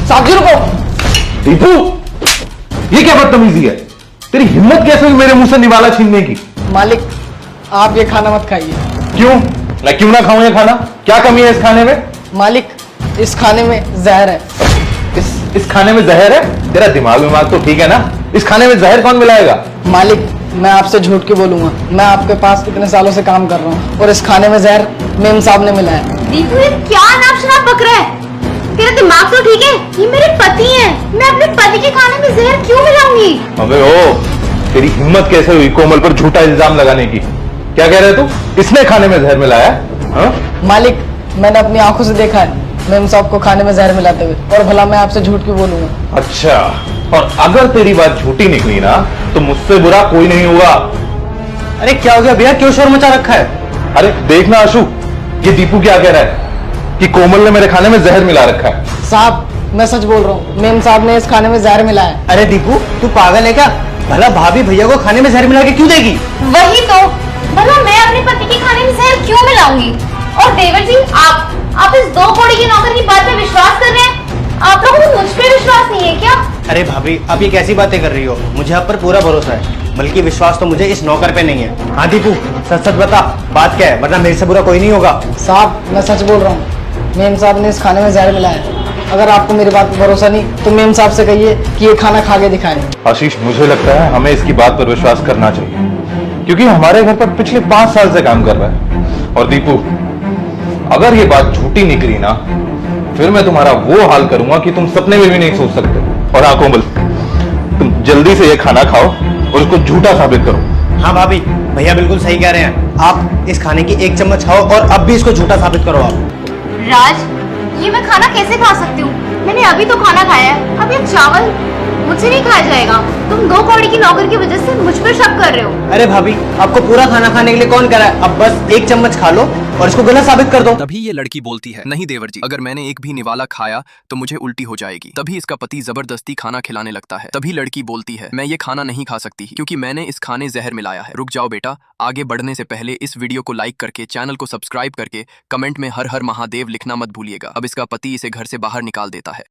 साहब जी रुको। दीपू, ये क्या बदतमीजी है? तेरी हिम्मत कैसे हुई मेरे मुंह से निवाला छीनने की? मालिक आप ये खाना मत खाइए। क्यों? मैं क्यों ना खाऊं ये खाना? क्या कमी है इस खाने में? मालिक इस खाने में जहर है। इस खाने में जहर है? तेरा दिमाग तो ठीक है ना? इस खाने में जहर कौन मिलाएगा? मालिक मैं आपसे झूठ क्यों बोलूंगा, मैं आपके पास इतने सालों से काम कर रहा हूँ और इस खाने में जहर मेम साहब ने मिलाया। दीपू ये क्या नाम शराब बक रहा है? तेरा दिमाग तो ठीक है? ये मेरे पति हैं, मैं अपने पति के खाने में जहर क्यों मिलाऊंगी? अबे ओ, तेरी हिम्मत कैसे हुई कोमल पर झूठा इल्जाम लगाने की? क्या कह रहे तू? इसने खाने में जहर मिलाया? हाँ? मालिक मैंने अपनी आंखों से देखा है मेम साहब को खाने में जहर मिलाते हुए, और भला मैं आपसे झूठ क्यों बोलूंगा। अच्छा, और अगर तेरी बात झूठी निकली ना तो मुझसे बुरा कोई नहीं होगा। अरे क्या हो गया भैया, क्यों शोर मचा रखा है? अरे देखना आशु, ये दीपू क्या कह रहा है कि कोमल ने मेरे खाने में जहर मिला रखा है। साहब मैं सच बोल रहा हूँ, मेम साहब ने इस खाने में जहर मिलाया। अरे दीपू तू पागल है क्या? भला भाभी भैया को खाने में जहर मिला के क्यों देगी? वही तो, भला मैं अपने पति के खाने में जहर क्यों मिलाऊंगी? और देवर जी आप इस 2 कौड़ी के नौकर की बात पे विश्वास कर रहे हैं? आप लोगों को मुझ पे विश्वास नहीं है क्या? अरे भाभी आप ये कैसी बातें कर रही हो? मुझे आप पर पूरा भरोसा है, बल्कि विश्वास तो मुझे इस नौकर पे नहीं है। हाँ दीपू सच सच बता, बात क्या है, वरना मेरे से बुरा कोई नहीं होगा। साहब मैं सच बोल रहा हूँ, मेम साहब ने इस खाने में जहर मिलाया। अगर आपको मेरी बात पर भरोसा नहीं तो मेम साहब से कहिए कि ये खाना खा के दिखाएं। आशीष, मुझे लगता है हमें इसकी बात पर विश्वास करना चाहिए, क्योंकि हमारे घर पर पिछले 5 साल से काम कर रहा है। और दीपू, अगर ये बात झूठी निकली ना, फिर मैं तुम्हारा वो हाल करूंगा कि तुम सपने में भी नहीं सोच सकते। और हाँ कोमल, तुम जल्दी से ये खाना खाओ और उसको झूठा साबित करो। हाँ भाभी भैया बिल्कुल सही कह रहे हैं, आप इस खाने की 1 चम्मच खाओ और अब भी इसको झूठा साबित करो आप। राज ये मैं खाना कैसे खा सकती हूँ? मैंने अभी तो खाना खाया है, अब ये चावल मुझसे नहीं खाया जाएगा। तुम 2 कौड़ी की नौकर की वजह से मुझ पर शक कर रहे हो। अरे भाभी आपको पूरा खाना खाने के लिए कौन कह रहा है? अब बस 1 चम्मच खा लो और इसको गलत साबित कर दो। तभी ये लड़की बोलती है, नहीं देवर जी, अगर मैंने एक भी निवाला खाया तो मुझे उल्टी हो जाएगी। तभी इसका पति जबरदस्ती खाना खिलाने लगता है। तभी लड़की बोलती है, मैं ये खाना नहीं खा सकती क्योंकि मैंने इस खाने जहर मिलाया है। रुक जाओ बेटा, आगे बढ़ने से पहले इस वीडियो को लाइक करके, चैनल को सब्सक्राइब करके, कमेंट में हर हर महादेव लिखना मत भूलिएगा। अब इसका पति इसे घर से बाहर निकाल देता है।